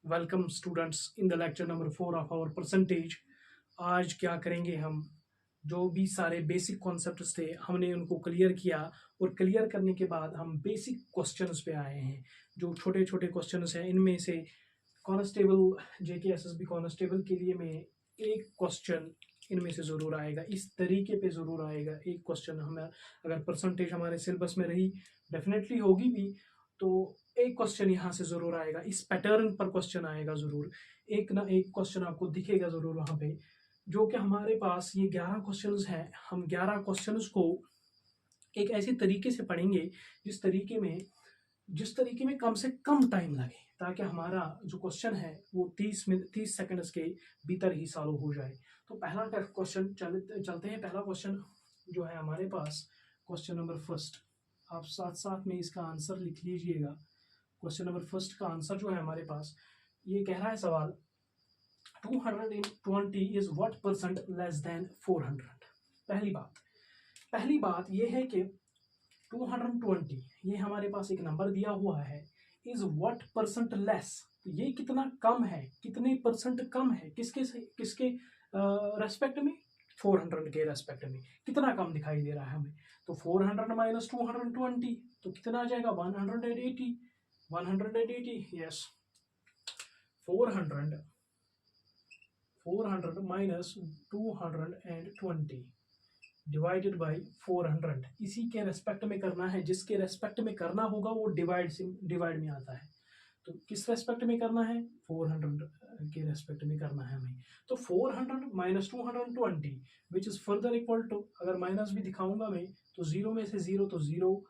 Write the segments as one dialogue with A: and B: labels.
A: Welcome students in the lecture number 4 of our percentage. आज क्या करेंगे हम, जो भी सारे बेसिक कॉन्सेप्ट्स थे हमने उनको क्लियर किया और क्लियर करने के बाद हम बेसिक क्वेश्चंस पे आए हैं। जो छोटे छोटे क्वेश्चंस हैं इनमें से कांस्टेबल जेके एसएसबी कांस्टेबल के लिए में एक क्वेश्चन इनमें से ज़रूर आएगा, इस तरीके पे ज़रूर आएगा। एक क्वेश्चन हमें अगर परसेंटेज हमारे सिलेबस में रही, डेफिनेटली होगी भी, तो एक क्वेश्चन यहाँ से ज़रूर आएगा, इस पैटर्न पर क्वेश्चन आएगा ज़रूर। एक ना एक क्वेश्चन आपको दिखेगा ज़रूर वहाँ पे। जो कि हमारे पास ये 11 क्वेश्चंस हैं, हम 11 क्वेश्चंस को एक ऐसे तरीके से पढ़ेंगे जिस तरीके में कम से कम टाइम लगे, ताकि हमारा जो क्वेश्चन है वो 30 सेकंड्स के भीतर ही सॉल्व हो जाए। तो पहला क्वेश्चन चलते हैं। पहला क्वेश्चन जो है हमारे पास, क्वेश्चन नंबर फर्स्ट, आप साथ साथ में इसका आंसर लिख लीजिएगा। क्वेश्चन नंबर फर्स्ट का आंसर जो है हमारे पास, ये कह रहा है सवाल 220 is what percent less than 400। पहली बात ये है कि 220 ये हमारे पास एक नंबर दिया हुआ है, इज व्हाट परसेंट लेस, ये कितना कम है, कितने परसेंट कम है, किसके रेस्पेक्ट में, 400 के रेस्पेक्ट में कितना कम दिखाई दे रहा है हमें। तो 400 माइनस 220 तो कितना आ जाएगा, 180। 180 यस, 400 माइनस 220 डिवाइडेड बाई 400। इसी के रेस्पेक्ट में करना है, जिसके रेस्पेक्ट में करना होगा वो डिवाइड में आता है। तो किस रेस्पेक्ट में करना है, 400 के रेस्पेक्ट में करना है हमें। तो 400 minus 220 which is further equal to, अगर माइनस भी दिखाऊंगा मैं तो जीरो में से जीरो तो जीरो,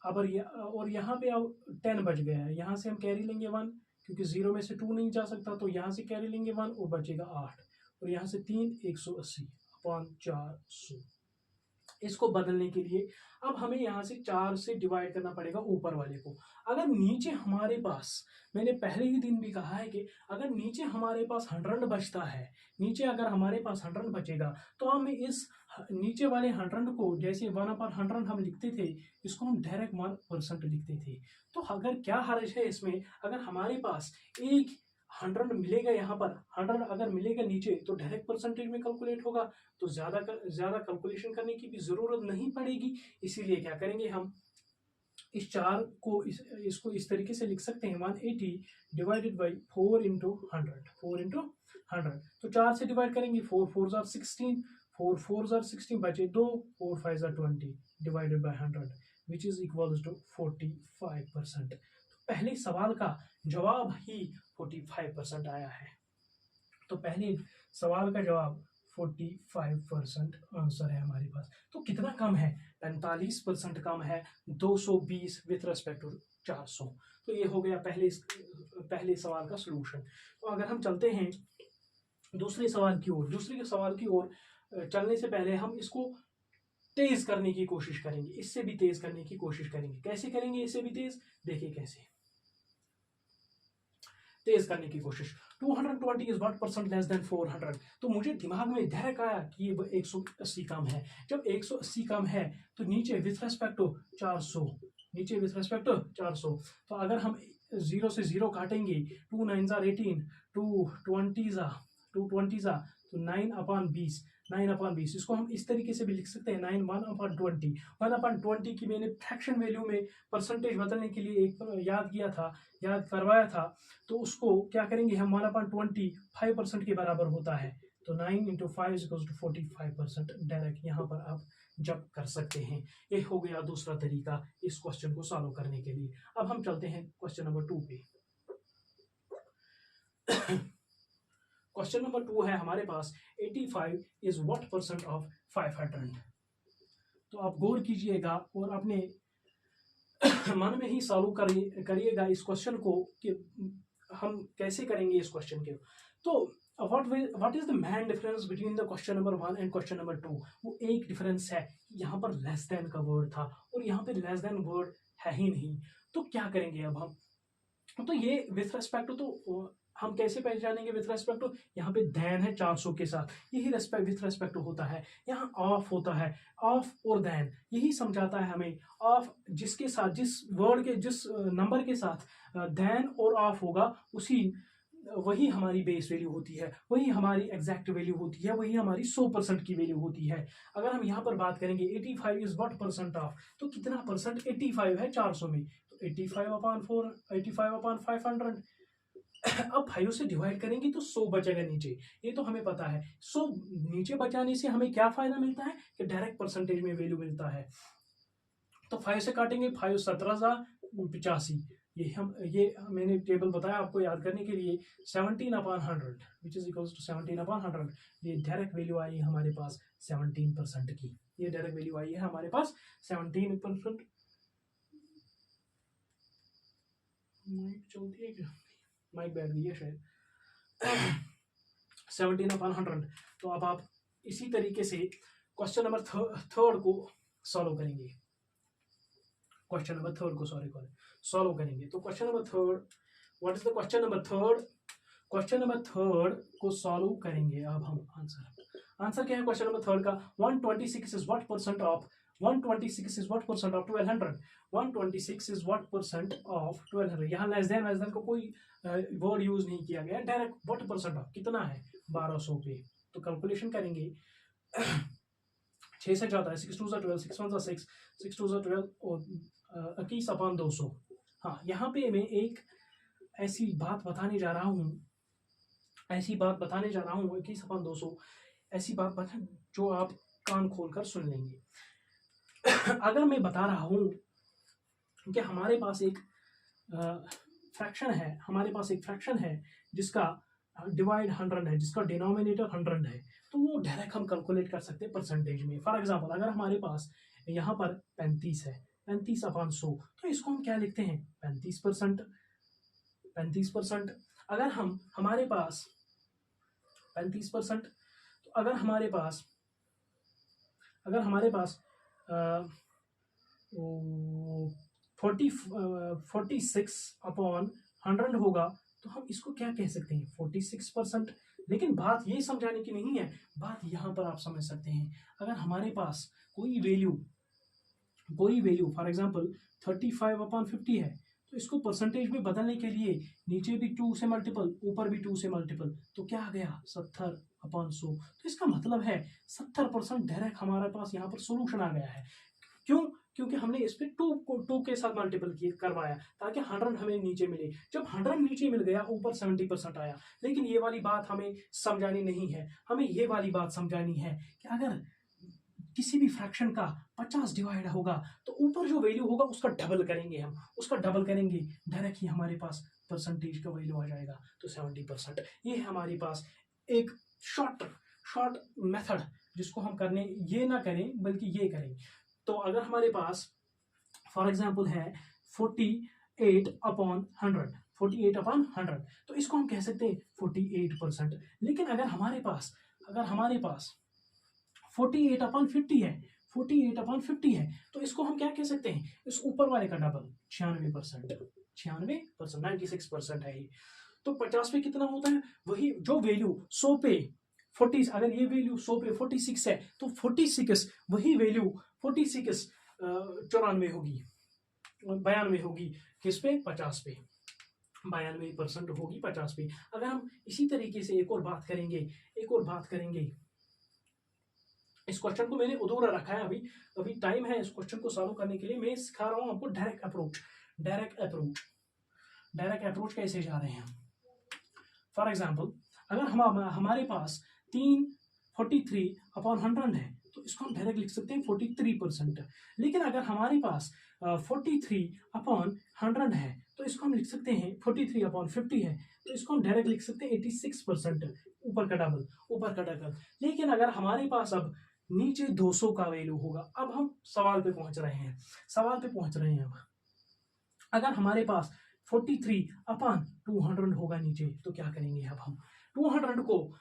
A: और यहाँ पे अब 10 बच गया है, यहाँ से हम कैरी लेंगे 1, क्योंकि जीरो में से 2 नहीं जा सकता, तो यहाँ से कैरी लेंगे 1 और बचेगा 8, और यहाँ से 3 180 अपॉन 400। इसको बदलने के लिए अब हमें यहाँ से 4 से डिवाइड करना पड़ेगा ऊपर वाले को। अगर नीचे हमारे पास, मैंने पहले ही दिन भी कहा है कि अगर नीचे हमारे पास 100 बचता है, नीचे अगर हमारे पास 100 बचेगा, तो हम इस नीचे वाले 100 को, जैसे 1/100 हम लिखते थे, इसको हम डायरेक्ट 1% लिखते थे। तो अगर क्या हर्ज है इसमें, अगर हमारे पास एक 100 मिलेगा, यहाँ पर 100 अगर मिलेगा नीचे, तो डायरेक्ट परसेंटेज में कैलकुलेट होगा, तो ज्यादा कैलकुलेशन करने की भी जरूरत नहीं पड़ेगी। इसीलिए क्या करेंगे हम, इस 4 को इसको इस तरीके से लिख सकते हैं, 180 डिवाइडेड बाई 4 इंटू 100। तो 4 से डिवाइड करेंगे, 4 4 जार 16, 4 4 जार 16 बचे 2, 4 5 जार 20 divided by 100 which is equals to 45%। तो पहले सवाल का जवाब ही 45% आया है। तो पहले सवाल का जवाब 45% आंसर है हमारे पास। तो कितना कम है, 45% कम है 220 विथ रेस्पेक्ट टू 400। तो ये हो गया पहले सवाल का सलूशन। तो अगर हम चलते हैं दूसरे सवाल की ओर चलने से पहले हम इसको तेज करने की कोशिश करेंगे, इससे भी तेज करने की कोशिश करेंगे। कैसे करेंगे इससे भी तेज, देखिए कैसे तेज करने की कोशिश। 220 is what percent less than 400। तो मुझे दिमाग में डायरेक्ट आया कि ये 180 कम है। जब 180 कम है तो नीचे विथ रेस्पेक्ट टू 400, तो अगर हम 0 से 0 काटेंगे, 2 9 जार 18, 220 ज़ा तो 9/20, इसको हम इस तरीके से भी लिख सकते हैं, 9 1/20 की मैंने फ्रैक्शन वैल्यू में परसेंटेज बदलने के लिए एक याद करवाया था। तो उसको क्या करेंगे हम, 1/20 5% के बराबर होता है, तो 9 इंटू 5 इक्वल्स टू 45%। डायरेक्ट यहाँ पर आप जब कर सकते हैं। ये हो गया दूसरा तरीका इस क्वेश्चन को सॉल्व करने के लिए। अब हम चलते हैं क्वेश्चन नंबर 2 पे। क्वेश्चन नंबर 2 है हमारे पास, 85 इज व्हाट परसेंट ऑफ 500। तो आप गौर कीजिएगा और अपने मन में ही सॉल्व करिएगा इस क्वेश्चन को कि हम कैसे करेंगे इस क्वेश्चन के। तो what is the main difference between the question number 1 and question number 2। वो एक डिफरेंस है, यहाँ पर लेस देन का वर्ड था और यहाँ पे लेस देन वर्ड है ही नहीं। तो क्या करेंगे अब हम, तो ये विथ रेस्पेक्ट तो हम कैसे पहचानेंगे विथ रेस्पेक्ट टू, यहाँ पे देन है 400 के साथ, यही विथ रेस्पेक्ट होता है। यहाँ ऑफ होता है, ऑफ और देन यही समझाता है हमें। ऑफ जिसके साथ, जिस वर्ड के जिस नंबर के साथ देन और ऑफ होगा, उसी वही हमारी बेस वैल्यू होती है, वही हमारी एग्जैक्ट वैल्यू होती है, वही हमारी 100% की वैल्यू होती है। अगर हम यहाँ पर बात करेंगे 85 इज व्हाट परसेंट ऑफ, तो कितना परसेंट 85 है 400 में, तो 85/4 85/500। अब 5 से डिवाइड करेंगे तो 100 बचेगा नीचे, ये तो हमें पता है। 100 नीचे बचाने से हमें क्या फायदा मिलता है कि डायरेक्ट परसेंटेज में वैल्यू मिलता है। तो 5 से काटेंगे, 5 17,85, ये मैंने टेबल बताया आपको याद करने के लिए, 17/100 विच इज इक्वल्स टू 17/100। ये डायरेक्ट वैल्यू आई है हमारे पास 17% की, ये डायरेक्ट वैल्यू आई है हमारे पास 17%। माइक चलती है क्या? माइक बैठ गई है शायद। 17/100। तो अब आप इसी तरीके से क्वेश्चन नंबर थर्ड को सॉल्व करेंगे, क्वेश्चन नंबर थर्ड को सॉल्व करेंगे। तो question number third, what is the question number third? Question number third को सॉल्व करेंगे अब हम। आंसर क्या है क्वेश्चन नंबर थर्ड का? 126 is what percent of 126 is what percent of 1200। 126 is what percent of 1200। यहाँ लेस देन को कोई वर्ड यूज नहीं किया गया, डायरेक्ट व्हाट परसेंट ऑफ कितना है 1200 पे। तो कैलकुलेशन करेंगे 6 से जाता है, 6 2 12, 6 1 6, 6 2 12 और 21/200। हाँ, यहाँ पे मैं एक ऐसी बात बताने जा रहा हूँ 21/200, ऐसी बात बता जो आप कान खोलकर सुन लेंगे। अगर मैं बता रहा हूँ कि हमारे पास एक फ्रैक्शन है जिसका डिवाइड 100 है, जिसका डिनोमिनेटर 100 है, तो वो डायरेक्ट हम कैलकुलेट कर सकते हैं परसेंटेज में। फॉर एग्जांपल, अगर हमारे पास यहाँ पर 35 है, 35/100, तो इसको हम क्या लिखते हैं 35%। अगर हमारे पास 35%, तो अगर हमारे पास 46/100 होगा, तो हम इसको क्या कह सकते हैं 46%। लेकिन बात ये समझाने की नहीं है, बात यहाँ पर आप समझ सकते हैं। अगर हमारे पास कोई वैल्यू फॉर एग्जांपल 35/50 है, तो इसको परसेंटेज में बदलने के लिए नीचे भी 2 से मल्टीपल, ऊपर भी 2 से मल्टीपल, तो क्या आ गया 70/100। तो इसका मतलब है 70% डायरेक्ट हमारे पास यहाँ पर सोल्यूशन आ गया है। क्यों? क्योंकि हमने इस पे 2 के साथ मल्टीपल करवाया ताकि 100 हमें नीचे मिले। जब 100 नीचे मिल गया, ऊपर 70% आया। लेकिन ये वाली बात हमें समझानी नहीं है, हमें ये वाली बात समझानी है कि अगर किसी भी फ्रैक्शन का 50 डिवाइड होगा, तो ऊपर जो वैल्यू होगा उसका डबल करेंगे, हम उसका डबल करेंगे, डायरेक्ट ही हमारे पास परसेंटेज का वैल्यू आ जाएगा, तो 70%। ये है हमारे पास एक शॉर्ट मेथड, जिसको हम ये ना करें बल्कि ये करें। तो अगर हमारे पास फॉर एग्जांपल है 48/100, तो इसको हम कह सकते हैं 48%। लेकिन अगर हमारे पास 48/50 है, तो इसको हम क्या कह सकते हैं, इस ऊपर वाले का डबल 96%, 96% है ये। तो 50 पे कितना होता है, वही जो वैल्यू 100 पे 40, अगर ये वैल्यू 100 पे 46 है, तो 46 वही वैल्यू 46 94 होगी, 92 होगी, किस पे 50 पे, 92% होगी 50 पे। अगर हम इसी तरीके से एक और बात करेंगे, इस क्वेश्चन को मैंने अधूरा रखा है, अभी टाइम है इस क्वेश्चन को सॉल्व करने के लिए। मैं सिखा रहा हूँ आपको डायरेक्ट अप्रोच कैसे जा रहे हैं। फॉर एग्जाम्पल, अगर हमारे पास 43/100 है, तो इसको हम डायरेक्ट लिख सकते हैं 43%। लेकिन अगर हमारे पास 43/100 है, तो इसको हम लिख सकते हैं 43/50 है, तो इसको हम डायरेक्ट लिख सकते हैं 86%, ऊपर का डबल। लेकिन अगर हमारे पास अब नीचे 200 का वैल्यू होगा, अब हम सवाल पे पहुंच रहे हैं अब अगर हमारे पास 43/200 होगा नीचे, तो क्या करेंगे अब हम 200 को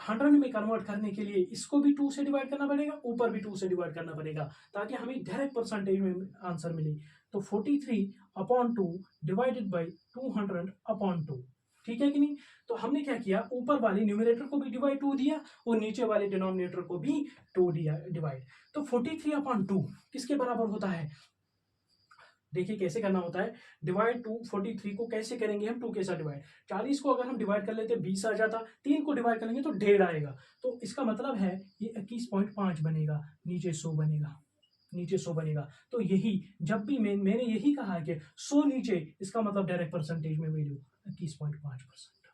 A: 100 में कन्वर्ट करने के लिए इसको भी 2 से डिवाइड करना पड़ेगा, ऊपर भी 2 से डिवाइड करना पड़ेगा, ताकि हमें डायरेक्ट परसेंटेज में आंसर मिले। तो 43/2 डिवाइडेड बाई 200/2, ठीक है कि नहीं। तो हमने क्या किया, ऊपर वाले न्यूमरेटर को भी डिवाइड 2 दिया और नीचे वाले डिनोमिनेटर को भी 2 दिया डिवाइड। तो 43/2 किसके बराबर होता है, देखिए कैसे करना होता है, डिवाइड 243 को कैसे करेंगे हम, 2 के साथ डिवाइड, 40 को अगर हम डिवाइड कर लेते 20 आ जाता, 3 को डिवाइड करेंगे तो 1.5 आएगा, तो इसका मतलब है ये 21.5 बनेगा, नीचे 100 बनेगा, नीचे 100 बनेगा। तो यही जब भी मैंने यही कहा कि 100 नीचे, इसका मतलब डायरेक्ट परसेंटेज में वैल्यू 21.5%,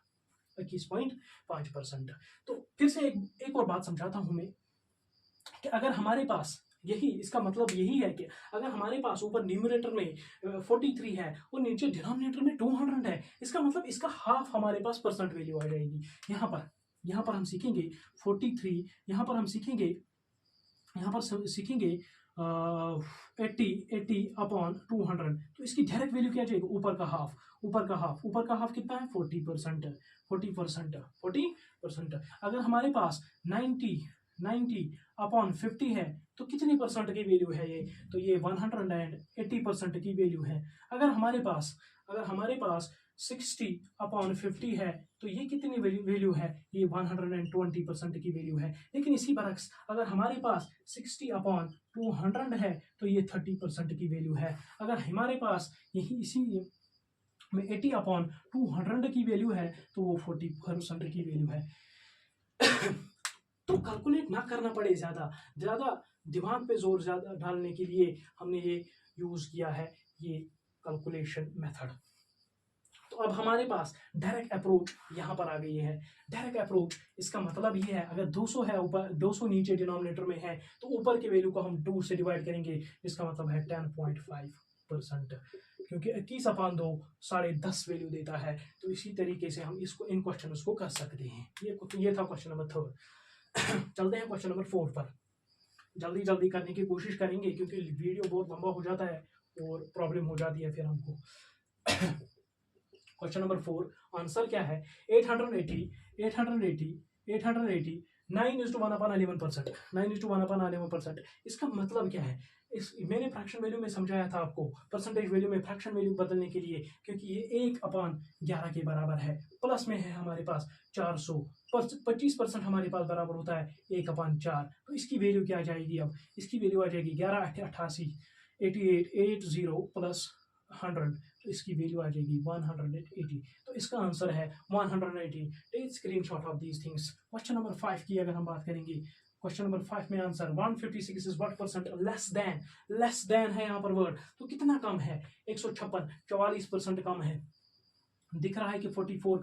A: 21.5%। तो फिर से एक और बात समझाता हूं मैं कि अगर हमारे पास यही, इसका मतलब यही है कि अगर हमारे पास ऊपर न्यूमरेटर में 43 है और नीचे डिनोमिनेटर में 200 है, इसका मतलब इसका हाफ हमारे पास परसेंट वैल्यू आ जाएगी। यहाँ पर हम सीखेंगे 43, यहाँ पर हम सीखेंगे 80 अपॉन 200, तो इसकी डायरेक्ट वैल्यू क्या जाएगी, ऊपर का हाफ, ऊपर का हाफ कितना है 40%, 40%। अगर हमारे पास 90 अपॉन 50 है तो कितनी परसेंट की वैल्यू है ये, तो ये 180% की वैल्यू है। अगर हमारे पास 60 अपॉन 50 है तो ये कितनी वैल्यू है, ये 120% की वैल्यू है। लेकिन इसी बरक्स अगर हमारे पास 60 अपॉन 200 है तो ये 30% की वैल्यू है। अगर हमारे पास यही इसी में 80 अपॉन 200 की वैल्यू है तो वो 40% की वैल्यू है। तो कैलकुलेट ना करना पड़े, ज्यादा दिमाग पे जोर ज्यादा डालने के लिए हमने ये यूज किया है, ये कैलकुलेशन मेथड। तो अब हमारे पास डायरेक्ट अप्रोच यहाँ पर आ गई है। डायरेक्ट अप्रोच इसका मतलब ये है, अगर 200 है ऊपर, 200 नीचे डिनोमिनेटर में है तो ऊपर के वैल्यू को हम 2 से डिवाइड करेंगे, इसका मतलब है 10.5%, क्योंकि 21 अपॉन 2 10.5 वैल्यू देता है। तो इसी तरीके से हम इसको इन क्वेश्चन को कर सकते हैं। ये था क्वेश्चन नंबर 3। चलते हैं क्वेश्चन नंबर 4 पर, जल्दी करने की कोशिश करेंगे क्योंकि वीडियो बहुत लंबा हो जाता है और प्रॉब्लम हो जाती है फिर हमको। क्वेश्चन नंबर 4 आंसर क्या है, 880 9:1/11%, 9:1/11%। इसका मतलब क्या है, मैंने फ्रैक्शन वैल्यू में समझाया था आपको, परसेंटेज वैल्यू में फ्रैक्शन वैल्यू बदलने के लिए, क्योंकि ये 1/11 के बराबर है, प्लस में है हमारे पास 400, 25% हमारे पास बराबर होता है 1/4। तो इसकी वैल्यू क्या आ जाएगी, अब इसकी वैल्यू आ जाएगी 1188 80 प्लस 100, तो इसकी वैल्यू आ जाएगी 180। तो इसका आंसर है 180। Take screenshot of these things. Question number 5 की अगर हम बात करेंगे, क्वेश्चन नंबर 5 में answer 156 is what percent, less than है यहाँ पर वर्ड, तो कितना कम है, 156, 44% कम है। दिख रहा है कि 44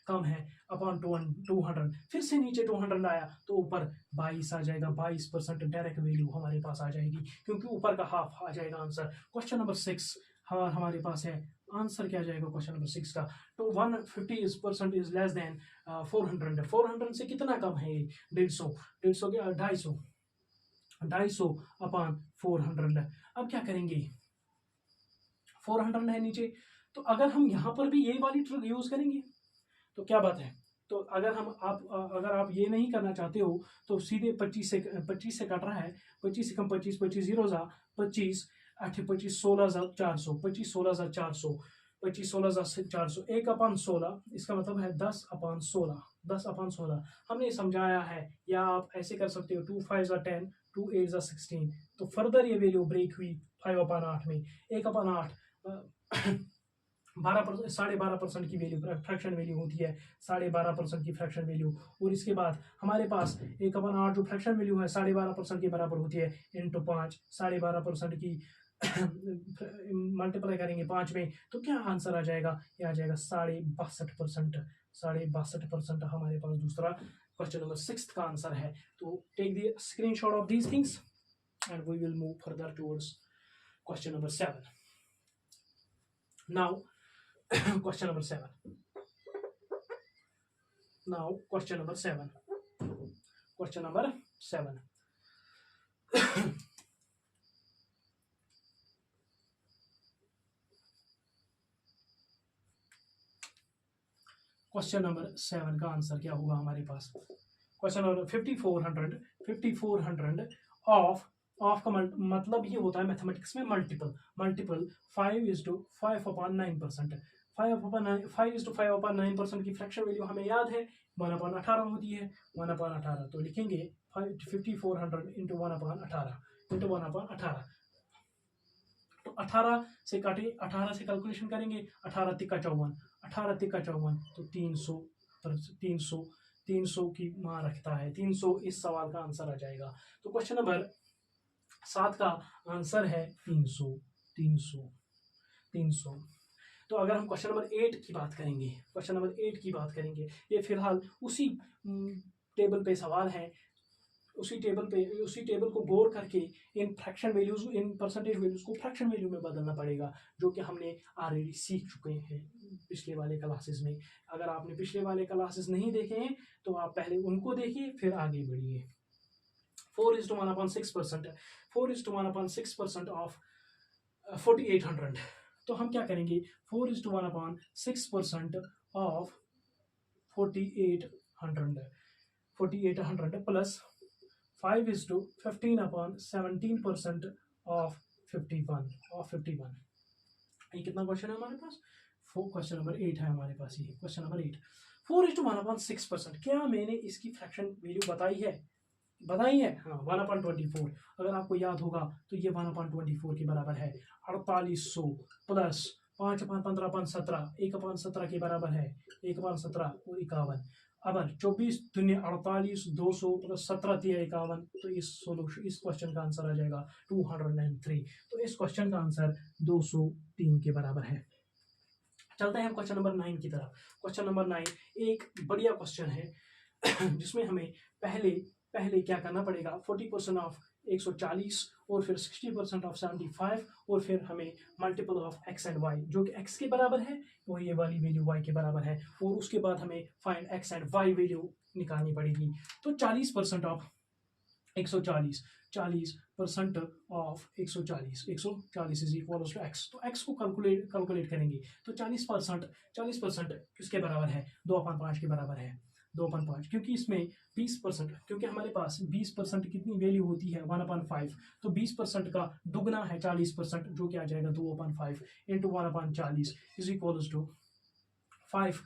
A: कम है अपॉन 200, फिर से नीचे 200 आया तो ऊपर 22 आ जाएगा, 22% डायरेक्ट वैल्यू हमारे पास आ जाएगी, क्योंकि ऊपर का हाफ आ जाएगा आंसर। क्वेश्चन नंबर 6 हमारे पास है, आंसर क्या जाएगा क्वेश्चन नंबर 6 का, तो 150% इज लेस देन 400, 400 से कितना कम है, 150 के 250 अपॉन 400। अब क्या करेंगे, 400 है नीचे, तो अगर हम यहाँ पर भी ये वाली ट्रिक यूज करेंगे तो क्या बात है। तो अगर आप ये नहीं करना चाहते हो तो सीधे 25 से कट रहा है, 25 से कम 25, 25 जीरो 25, 8 25 16,400, 25 16,400, 25 16,400, 1/16, इसका मतलब है 10/16, 10/16 हमने समझाया है, या आप ऐसे कर सकते हो 2 5 10, 2 8 16। तो फर्दर ये वैल्यू ब्रेक हुई 5/8 में, 1/8 12% की वैल्यू फ्रैक्शन वैल्यू होती है, 12.5% की फ्रैक्शन वैल्यू। और इसके बाद हमारे पास 1/8 जो फ्रैक्शन वैल्यू है 12.5% के बराबर होती है, इंटू 5, 12.5% की मल्टीप्लाई करेंगे 5 में, तो क्या आंसर आ जाएगा, ये आ जाएगा 62%, 62% हमारे पास दूसरा क्वेश्चन नंबर 6 का आंसर है। तो take the screenshot of these things and we will move further towards question number 7। Now question number 7. Now question number 7. Question number 7. Question number 7 का आंसर क्या होगा हमारे पास, क्वेश्चन नंबर 5400 ऑफ का मतलब ये होता है मैथमेटिक्स में मल्टीपल 5:5/9%, 5:5/9% की फ्रैक्शन वैल्यू हमें याद है 1/18 होती है, 1/18, तो लिखेंगे 5400 इंटू 1/18 इंटू 1/18। तो 18 से काटे, 18 से कैलकुलेशन करेंगे, 18 तिक्का 54, 18 तिक्का 54 तो 300, 300 300 की मान रखता है, 300 इस सवाल का आंसर आ जाएगा। तो क्वेश्चन नंबर 7 का आंसर है 300, 300, 300। तो अगर हम क्वेश्चन नंबर 8 की बात करेंगे, क्वेश्चन नंबर 8 की बात करेंगे, ये फिलहाल उसी टेबल पे सवाल है, उसी टेबल को गौर करके in fraction values, in percentage values को फ्रैक्शन वैल्यू में बदलना पड़ेगा, जो कि हमने ऑलरेडी सीख चुके हैं पिछले वाले क्लासेस में। अगर आपने पिछले वाले क्लासेस नहीं देखे हैं तो आप पहले उनको देखिए, फिर आगे बढ़िए। 4:1/6%, 4:1/6% ऑफ 4800। तो हम क्या करेंगे, 4:1/6% ऑफ 4800 प्लस 5:15/17% ऑफ 51। ये कितना क्वेश्चन है हमारे पास, क्वेश्चन नंबर 8 है हमारे पास। ये क्वेश्चन नंबर 8, 4:1/6%। क्या मैंने इसकी फ्रैक्शन वैल्यू बताई है, हाँ, 1/24। अगर आपको याद होगा तो ये 1/24 के बराबर है। 4800 प्लस 5/15/17, 1/17 के बराबर है, 1/17 और 51। अब 24 दूनी 48, 200 प्लस 17 3 51। तो इस क्वेश्चन का आंसर आ जाएगा 203। तो इस क्वेश्चन का आंसर 203 के बराबर है। चलते हैं हम क्वेश्चन नंबर 9 की तरफ। क्वेश्चन नंबर 9 एक बढ़िया क्वेश्चन है जिसमें हमें पहले क्या करना पड़ेगा, 40% ऑफ 140 और फिर 60% ऑफ 75 और फिर हमें multiple of x and y, जो कि x के बराबर है वो ये वाली वैल्यू y के बराबर है, और उसके बाद हमें find x and y value निकालनी पड़ेगी। तो 40% of 140, 40% of 140 is equal to x। तो x को कैलकुलेट करेंगे। तो 40% किसके बराबर है, 2/5 के बराबर है, 2/5। क्योंकि इसमें 20%, क्योंकि हमारे पास 20% कितनी वैल्यू होती है, 1/5। तो 20% का दुगना है 40%, जो कि आ जाएगा 2/5 इंटू 1/40 इज इक्वल टू 5।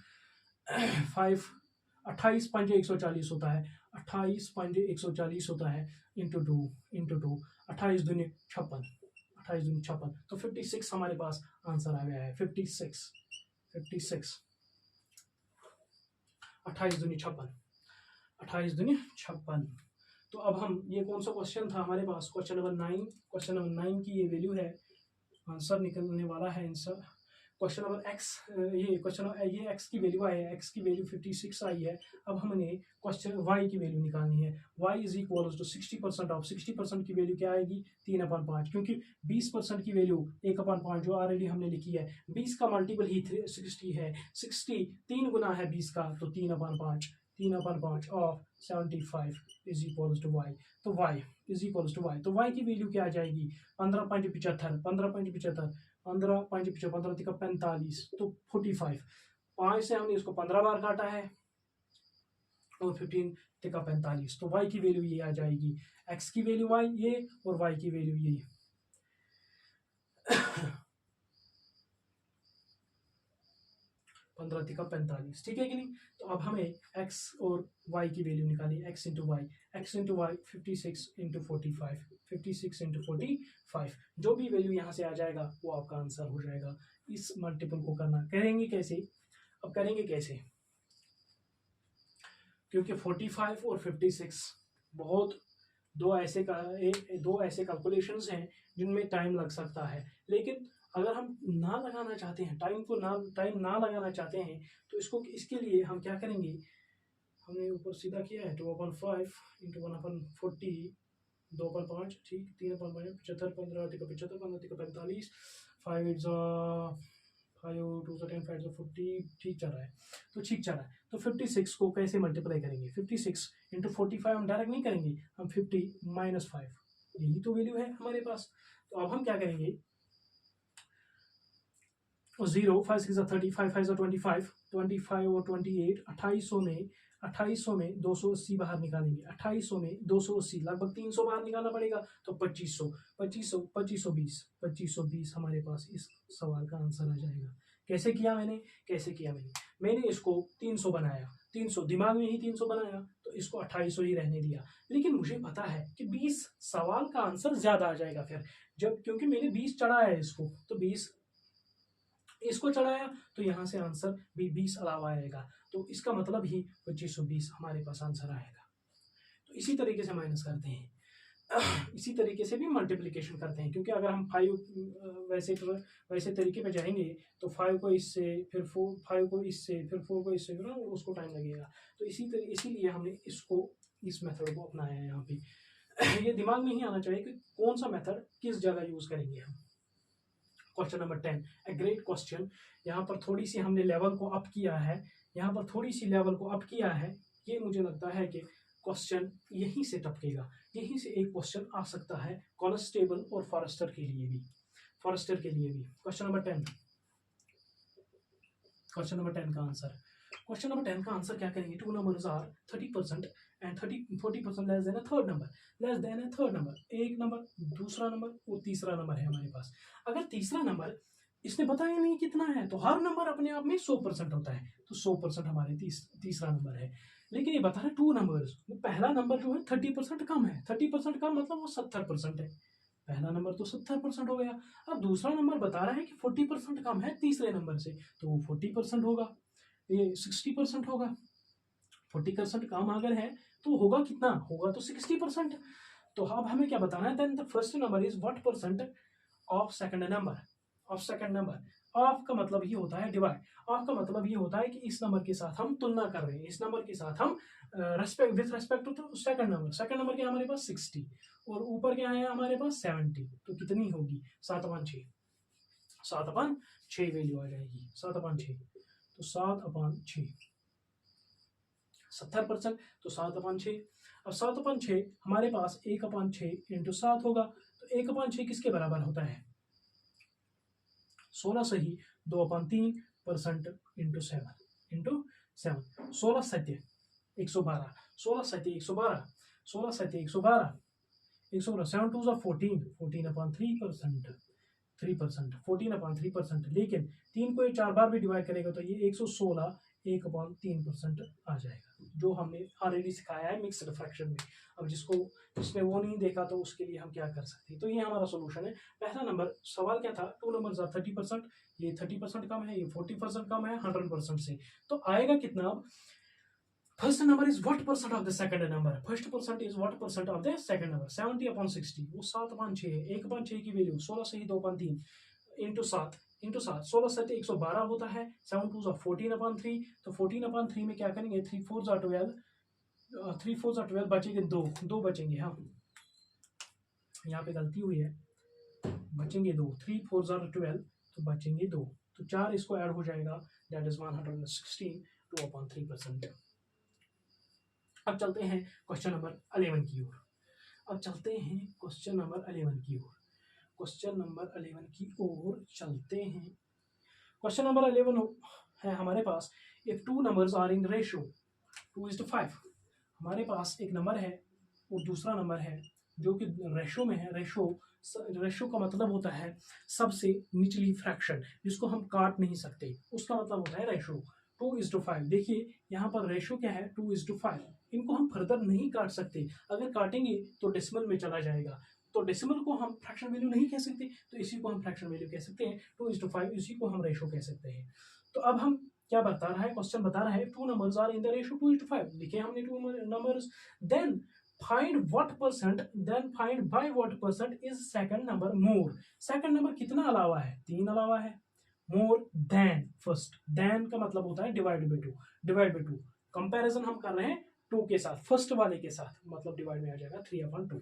A: 28 पंजे 140 होता है, 28 पंजे 140 होता है, इंटू 2, 28 दूनी 56, 28 दूनी 56। तो 56 हमारे पास आंसर आ गया है, 56, 28 दूनी 56, 28 दूनी 56। तो अब हम, ये कौन सा क्वेश्चन था हमारे पास, क्वेश्चन नंबर 9। क्वेश्चन नंबर 9 की ये वैल्यू है, आंसर निकलने वाला है आंसर क्वेश्चन नंबर x। ये x की वैल्यू आई है, x की वैल्यू 56 आई है। अब हमने क्वेश्चन y की वैल्यू निकालनी है। y is equal to 60% of 60% की वैल्यू क्या आएगी, 3/5। क्योंकि 20% की वैल्यू 1/5 जो ऑलरेडी हमने लिखी है, 20 का मल्टीपल ही 60 है, 60 3 गुना है 20 का, तो 3/5 of 75 is equal to y। तो y is equal to y, तो y की वैल्यू क्या आ जाएगी, 15/75, 15/75, 15/5 15 तिका 45, तो 45। 5 से हमने इसको 15 बार काटा है और 15 तिका 45। तो y की वैल्यू ये आ जाएगी, x की वैल्यू y ये और y की वैल्यू ये। 15 तिका 45, ठीक है कि नहीं। तो अब हमें x और y की वैल्यू निकाली, x into y, 56 into 45, 56 into 45। जो भी वैल्यू यहाँ से आ जाएगा वो आपका आंसर हो जाएगा। इस मल्टीपल को करेंगे कैसे, अब करेंगे कैसे, क्योंकि 45 और 56 बहुत दो ऐसे कैलकुलेशंस हैं जिनमें टाइम लग सकता है। लेकिन अगर हम ना लगाना चाहते हैं, टाइम ना लगाना चाहते हैं, तो इसके लिए हम क्या करेंगे, हमने ऊपर सीधा किया है 2/5 इंटू 1/40, 2/5, ठीक, 3/5 75, 15 तिका 75, 15 तिका 45, 5 2 10 5 40, ठीक चल रहा है। तो ठीक चल रहा है। तो 56 को कैसे मल्टीप्लाई करेंगे, 56 इंटू 45 हम डायरेक्ट नहीं करेंगे, हम 50 - 5, यही तो वैल्यू है हमारे पास। तो अब हम क्या करेंगे, और 0, 5 6 30, 5 5 25, 25 और 28, 2800 में 280 बाहर निकालेंगे, 2800 में 280 लगभग 300 बाहर निकालना पड़ेगा, तो 2500, 2500, 2520, 2520 हमारे पास इस सवाल का आंसर आ जाएगा। कैसे किया मैंने मैंने इसको 300 बनाया, 300 दिमाग में ही 300 बनाया, तो इसको 2800 ही रहने दिया। लेकिन मुझे पता है कि 20 सवाल का आंसर ज्यादा आ जाएगा फिर, जब क्योंकि मैंने 20 चढ़ाया है इसको, तो 20 इसको चढ़ाया, तो यहाँ से आंसर भी 20 अलावा आएगा, तो इसका मतलब ही 2520 हमारे पास आंसर आएगा। तो इसी तरीके से माइनस करते हैं, इसी तरीके से भी मल्टीप्लिकेशन करते हैं, क्योंकि अगर हम 5 वैसे तरीके पे जाएंगे तो 5 को इससे, फिर 5 को इससे, फिर 4 को इससे, ना उसको टाइम लगेगा। तो इसीलिए हमने इसको इस मेथड को अपनाया है यहाँ पे। ये दिमाग में ही आना चाहिए कि कौन सा मेथड किस जगह यूज करेंगे हम। Question number 10, a great question. यहाँ पर थोड़ी सी हमने लेवल को अप किया है, यहाँ पर थोड़ी सी लेवल को अप किया है। ये मुझे लगता है कि क्वेश्चन यहीं से टपकेगा, यहीं से एक क्वेश्चन आ सकता है कॉन्स्टेबल और फॉरेस्टर के लिए भी, क्वेश्चन नंबर 10, क्वेश्चन नंबर 10 का आंसर, क्वेश्चन नंबर 10 का आंसर क्या करेंगे, two numbers are 30% and 40% less than a third number, एक नंबर, दूसरा नंबर और तीसरा नंबर है हमारे पास। अगर तीसरा नंबर इसने बताया नहीं कितना है, तो हर नंबर अपने आप में 100% होता है, तो 100% हमारे तीसरा नंबर है। लेकिन ये बता रहा है टू नंबर्स, पहला नंबर जो है 30% कम है, 30% कम मतलब वो 70% है, पहला नंबर तो 70% हो गया। अब दूसरा नंबर बता रहा है कि 40% कम है तीसरे नंबर से, तो वो 40% होगा, ये 60% होगा। 40% कम अगर है तो होगा कितना, होगा तो 60%। तो अब हमें क्या बताना है, then the first number is what percent of second number. Of का मतलब ये होता है डिवाइड, ऑफ का मतलब ये होता है कि इस नंबर के साथ हम तुलना कर रहे हैं, इस नंबर के साथ हम with respect to second number क्या हमारे पास 60 और ऊपर क्या है हमारे पास 70, तो कितनी होगी 7/6, 7/6 वैल्यू आ जाएगी, 7/6, तो 7/6, 70%, तो 7/6। अब 7/6 हमारे पास 1/6 इंटू 7 होगा, तो 1/6 किसके बराबर होता है 16 सही, 2/3% इंटू 7, 16 7 112, 16 7 112, 16 7 112, 7 2 14, 14/3%, 14/3%। लेकिन 3 को ये 4 बार भी डिवाइड करेगा तो ये 116 1/3% आ जाएगा, जो हमने ऑलरेडी सिखाया है मिक्स्ड फ्रैक्शन में। अब जिसने वो नहीं देखा तो उसके लिए हम क्या कर सकते हैं, तो ये हमारा सोल्यूशन है। पहला नंबर, सवाल क्या था, टू नंबर 30%, ये 30% कम है, ये 40% कम है 100% से, तो आएगा कितना। First number is what percent of the second number, first percent is what percent of the second number, 70/60, वो 7/6 है, 1/6 की वैल्यू 16 से ही 2/3 इंटू 7, 16 7 112 होता है, 7 2 14/3, तो 14/3 में क्या करेंगे 3 4 12, 3 4 12 बचेंगे, दो बचेंगे, हाँ यहाँ पे गलती हुई है, बचेंगे 2, 3 4 12, तो बचेंगे 2, तो 4 इसको ऐड हो जाएगा, दैट इज 116, 2/3%। अब चलते हैं क्वेश्चन नंबर 11 की ओर, चलते हैं क्वेश्चन नंबर 11 की ओर चलते हैं। क्वेश्चन नंबर 11 है हमारे पास, if two numbers are in ratio 2:5, हमारे पास एक नंबर है और दूसरा नंबर है जो कि रेशो में है। रेशो का मतलब होता है सबसे निचली फ्रैक्शन, जिसको हम काट नहीं सकते, उसका मतलब होता है रेशो। 2:5, देखिए यहाँ पर रेशो क्या है 2:5, इनको हम फर्दर नहीं काट सकते, अगर काटेंगे तो डेसिमल में चला जाएगा, तो डेसिमल को हम फ्रैक्शन वैल्यू नहीं कह सकते, तो इसी को हम फ्रैक्शन वैल्यू कह सकते हैं, 2:5 इसी को हम रेशो कह सकते हैं। तो अब हम क्या बता रहा है, क्वेश्चन बता रहा है two numbers are in the ratio 2:5, लिखे हमने two numbers, then find by what percent is second number more, second number कितना अलावा है, 3 अलावा है, मोर देन फर्स्ट, देन का मतलब होता है डिवाइड बाय टू, कंपैरिजन हम कर रहे हैं 2 के साथ, फर्स्ट वाले के साथ, मतलब डिवाइड में आ जाएगा 3/2,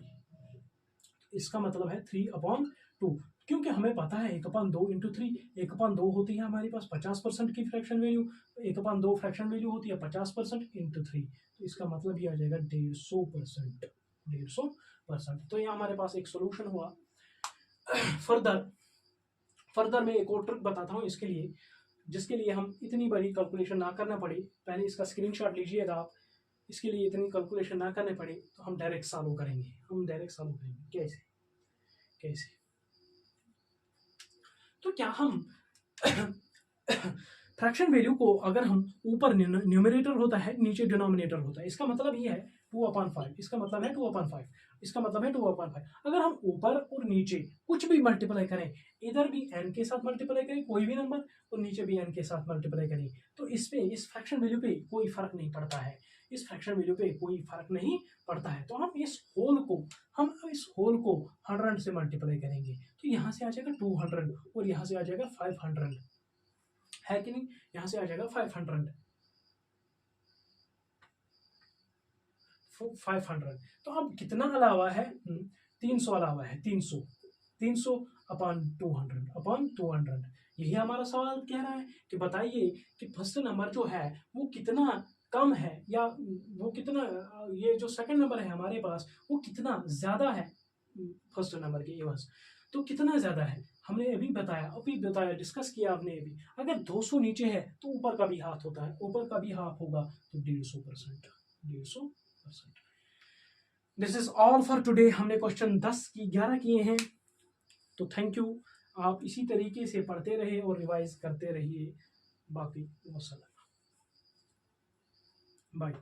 A: इसका मतलब है 3/2, क्योंकि हमें पता है 1/2 इंटू 3, 1/2 होती है हमारे पास 50% की फ्रैक्शन वैल्यू, 1/2 फ्रैक्शन वैल्यू होती है 50% इंटू 3, तो इसका मतलब ये आ जाएगा 150%, 150%। तो यहाँ हमारे पास एक सोल्यूशन हुआ। फर्दर मैं एक और ट्रिक बताता हूँ इसके लिए, जिसके लिए हम इतनी बड़ी कैलकुलेशन ना करना पड़े। पहले इसका स्क्रीनशॉट लीजिएगा आप, इसके लिए इतनी कैलकुलेशन ना करने पड़े, तो हम डायरेक्ट सॉल्व करेंगे। कैसे कैसे तो क्या हम फ्रैक्शन वैल्यू को अगर हम ऊपर न्यूमरेटर होता है, नीचे डिनोमिनेटर होता है, इसका मतलब ये है 2/5, इसका मतलब है 2/5, इसका मतलब है 2/5। अगर हम ऊपर और नीचे कुछ भी मल्टीप्लाई करें, इधर भी n के साथ मल्टीप्लाई करें कोई भी नंबर, और नीचे भी n के साथ मल्टीप्लाई करें, तो इस पे, इस फ्रैक्शन वैल्यू पे कोई फर्क नहीं पड़ता है, इस फ्रैक्शन वैल्यू पे कोई फर्क नहीं पड़ता है। तो हम इस होल को 100 से मल्टीप्लाई करेंगे, तो यहाँ से आ जाएगा 200 और यहाँ से आ जाएगा 500, है कि नहीं? यहाँ से आ जाएगा 500। तो अब कितना अलावा है? 300 अलावा है, 300 यही हमारा सवाल कह रहा है कि बताइए कि फर्स्ट नंबर जो है वो कितना कम है, या वो कितना, ये जो सेकंड नंबर है हमारे पास वो कितना ज्यादा है फर्स्ट नंबर के एवज। तो कितना ज्यादा है हमने अभी बताया, डिस्कस किया आपने अभी। अगर 200 नीचे है तो ऊपर का भी हाथ होता है, ऊपर का भी हाफ होगा, तो 150%। 150%। This is all for today. हमने क्वेश्चन 10 की 11 किए हैं। तो थैंक यू, आप इसी तरीके से पढ़ते रहिए और रिवाइज करते रहिए। बाकी वसल्लम, बाय।